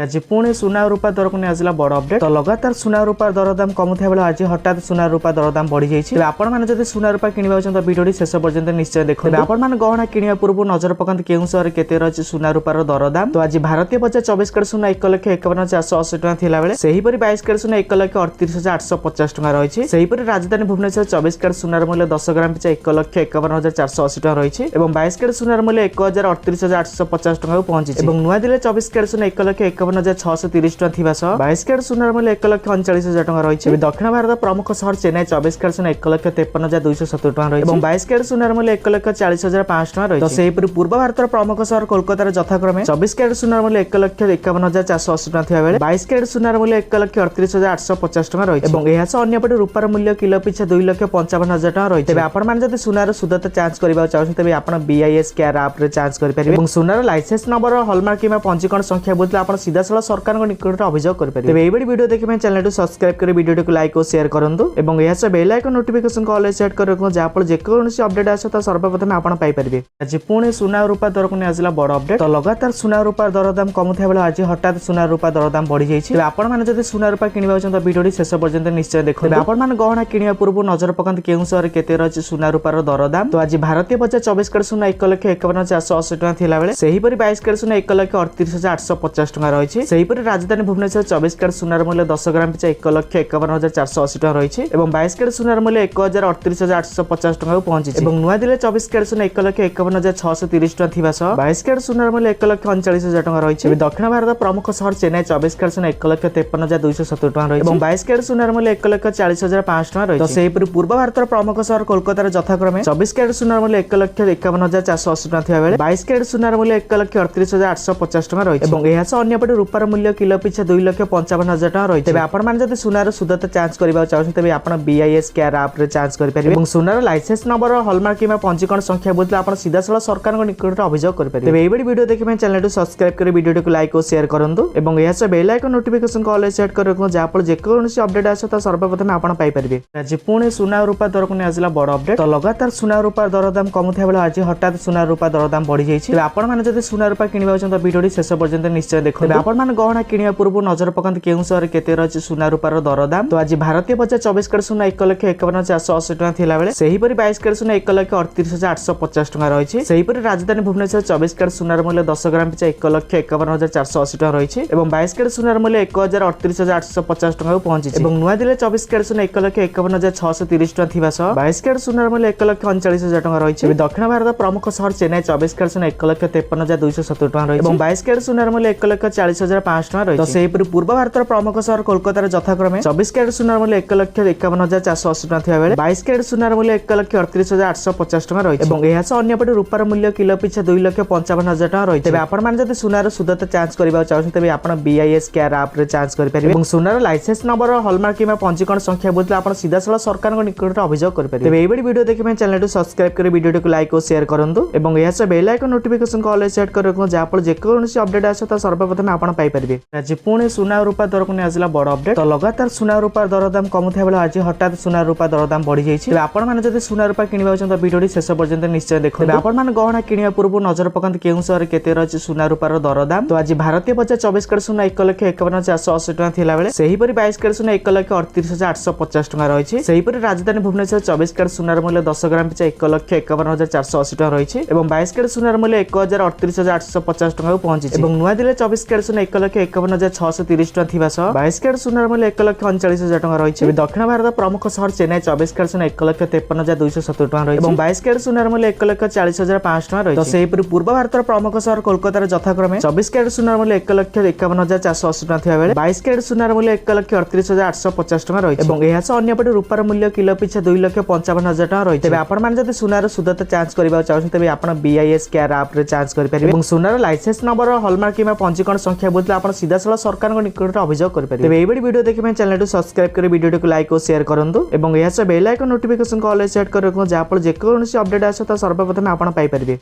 आज पुणी सुना रूपा दर को आसला बड़ अपडेट। तो लगातार सुना रूपा दरदाम कमुवा बेले आज हठात सुना रूपा दरदाम बढ़ी जाइए। आपने सुना रूपा किणवा चाहते भिडियो शेष पर्यंत निश्चय देखते। आपने गहना किणवा पूर्व नजर पकाते केउं सहर केते रही सुना रूपार दरदाम। तो आज भारतीय बजार 24 कैरेट सुना 1,51,480 टका थिला बेले सेहीपरि 22 कैरेट सुना 1,38,850 टका रही। सेहीपरि राजधानी भुवनेश्वर 24 कैरेट सुनार मूल्य 10 ग्राम पिछा 1,51,480 टका रही और 22 कैरेट सुनार मूल्य 1,38,850 टका पहुंची। नुआ दिल्ली 24 कैरेट सुना 1,51,630 टका थिबा सह 22 कैरेट सुनार मूल्य 1,39,000 टका रही। दक्षिण भारत प्रमुख शहर चेन्नई 24 कैरेट सुना 1,53,270 टका रही और 22 कैरेट सुनार मूल्य 1,40,500 टका रही। सेहीपरि पूर्व भारत प्रमुख शहर कोलकाता यथाक्रमे 24 कैरेट सुनार मूल्य 1,51,480 टका थिबा बेले 22 कैरेट सुनार मूल्य 1,38,850 टका रही और यह सह अन्यपटे रूपार मूल्य किलो पिछा 2,55,000 टका रही। तेज आपने सुनार शुद्धता जांच करने चाहते तेज आप BIS केयर आप जांच करेंगे। सुनार लाइसेंस नंबर हॉलमार्क कि पंजीकरण संख्या बुझे आप सीधा साल सरकार निकट अभियोग करेंगे। तेज ये वीडियो देखिए चैनल सब्सक्राइब कर वीडियो को लाइक और शेयर करूँ और यह बेल आइकन नोटिफिकेशन को ऑल सेट कर जहाँफल जेकोसी अपडेट आसे तो सर्वप्रथम आप पाइपर। आज पुणी सुना रूपा दर को आसला बड़ अपडेट। तो लगातार सुना रूपा दरदाम कमुवा बेले आज हठात सुना रूपा दरदाम बढ़ी जाइए। आपने सुना रूपा किणवा चाहते भिडियो शेष पर्यंत निश्चय देखते। आपने गहना किणवा पूर्व नजर पकाते केउं सहर केते रही सुना रूपार दरदाम। तो आज भारतीय बजार 24 कैरेट सुना 1,51,480 टका थिला बेले सेहीपरि 22 कैरेट सुना 1,38,850 टका रही। सेहीपरि राजधानी भुवनेश्वर 24 कैरेट सुनार मूल्य 10 ग्राम पिछा 1,51,480 टका रही और 22 कैरेट सुनार मूल्य 1,38,850 टका पहुंची। नुआ दिल्ली 24 कैरेट सुना 1,51,630 टका थिबा सह 22 कैरेट सुनार मूल्य 1,39,000 टका रही। दक्षिण भारत प्रमुख शहर चेन्नई 24 कैरेट सुना 1,53,270 टका रही और 22 कैरेट सुनार मूल्य 1,40,500 टका रही। सेहीपरि पूर्व भारत प्रमुख शहर कोलकाता यथाक्रमे 24 कैरेट सुनार मूल्य 1,51,480 टका थिबा बेले 22 कैरेट सुनार मूल्य 1,38,850 टका रही और यह सह अन्यपटे रूपार मूल्य किलो पिछा 2,55,000 टका रही। तेज आपने सुनार शुद्धता जांच करने चाहते तेज आप BIS केयर आप जांच करेंगे। सुनार लाइसेंस नंबर हॉलमार्क कि पंजीकरण संख्या बुझे आप सीधा साल सरकार निकट अभियोग करेंगे। ये वीडियो देखिए चैनल सब्सक्राइब कर वीडियो को लाइक और शेयर करूँ और यह बेल आइकन नोटिफिकेशन को ऑल सेट कर जहाँफल जेकोसी अपडेट आसे तो सर्वप्रथम आप पाइपर। आज पुणी सुना रूपा दर को आसला बड़ अपडेट। तो लगातार सुना रूपा दरदाम कमुवा बेले आज हठात सुना रूपा दरदाम बढ़ी जाइए। आपने सुना रूपा किणवा चाहते भिडियो शेष पर्यंत निश्चय देखते। आपने गहना किणवा पूर्व नजर पकाते केउं सहर केते रही सुना रूपार दरदाम। तो आज भारतीय बजार 24 कैरेट सुना 1,51,480 टका थिला बेले सेहीपरि 22 कैरेट सुना 1,38,850 टका रही। सेहीपरि राजधानी भुवनेश्वर 24 कैरेट सुनार मूल्य 10 ग्राम पिछा 1,51,480 टका रही और 22 कैरेट सुनार मूल्य 1,38,850 टका पहुंची। नुआ दिल्ली 24 कैरेट सुना 1,51,630 टका थिबा सह 22 कैरेट सुनार मूल्य 1,39,000 टका रही। दक्षिण भारत प्रमुख शहर चेन्नई 24 कैरेट सुना 1,53,270 टका रही और 22 कैरेट सुनार मूल्य 1,40,500 टका रही। सेहीपरि पूर्व भारत प्रमुख शहर कोलकाता यथाक्रमे 24 कैरेट सुनार मूल्य 1,51,480 टका थिबा बेले 22 कैरेट सुनार मूल्य 1,38,850 टका रही और यह सह अन्यपटे रूपार मूल्य किलो पिछा 2,55,000 टका रही। तेज आपने सुनार शुद्धता जांच करने चाहते तेज आप BIS केयर आप जांच करेंगे। सुनार लाइसेंस नंबर हॉलमार्क कि पंजीकरण संख्या बुझे आप सीधा साल सरकार निकट अभियोग करेंगे। ये वीडियो देखिए चैनल सब्सक्राइब कर वीडियो को लाइक और शेयर करूँ और यह बेल आइकन नोटिफिकेशन को ऑल सेट कर जहाँफल जेकोसी अपडेट आसे तो सर्वप्रथम आप पाइपर। आज पुणी सुना रूपा दर को आसला बड़ अपडेट। तो लगातार सुना रूपा दरदाम कमुवा बेले आज हठात सुना रूपा दरदाम बढ़ी जाइए। आपने सुना रूपा किणवा चाहते भिडियो शेष पर्यंत निश्चय देखते। आपने गहना किणवा पूर्व नजर पकाते केउं सहर केते रही सुना रूपार दरदाम। तो आज भारतीय बजार 24 कैरेट सुना 1,51,480 टका थिला बेले सेहीपरि 22 कैरेट सुना 1,38,850 टका रही। सेहीपरि राजधानी भुवनेश्वर 24 कैरेट सुनार मूल्य 10 ग्राम पिछा 1,51,480 टका रही और 22 कैरेट सुनार मूल्य 1,38,850 टका पहुंची। नुआ दिल्ली 24 कैरेट सुना 1,51,630 टका थिबा सह 22 कैरेट सुनार मूल्य 1,39,000 टका रही। दक्षिण भारत प्रमुख शहर चेन्नई 24 कैरेट सुना 1,53,270 टका रही और 22 कैरेट सुनार मूल्य 1,40,500 टका रही। सेहीपरि पूर्व भारत प्रमुख शहर कोलकाता यथाक्रमे 24 कैरेट सुनार मूल्य 1,51,480 टका थिबा बेले 22 कैरेट सुनार मूल्य 1,38,850 टका रही और यह सह अन्यपटे रूपार मूल्य किलो पिछा 2,55,000 टका रही। तेज आपने सुनार शुद्धता जांच करने चाहते तेज आप BIS केयर आप जांच करेंगे। सुनार लाइसेंस नंबर हॉलमार्क कि पंजीकरण संख्या बुझे आप सीधा साल सरकार निकट अभियोग करेंगे। ये वीडियो देखिए चैनल सब्सक्राइब कर वीडियो को लाइक और शेयर करूँ और यह बेल आइकन नोटिफिकेशन को ऑल सेट कर जहाँफल जेकोसी अपडेट आसे तो सर्वप्रथम आप पाइपर।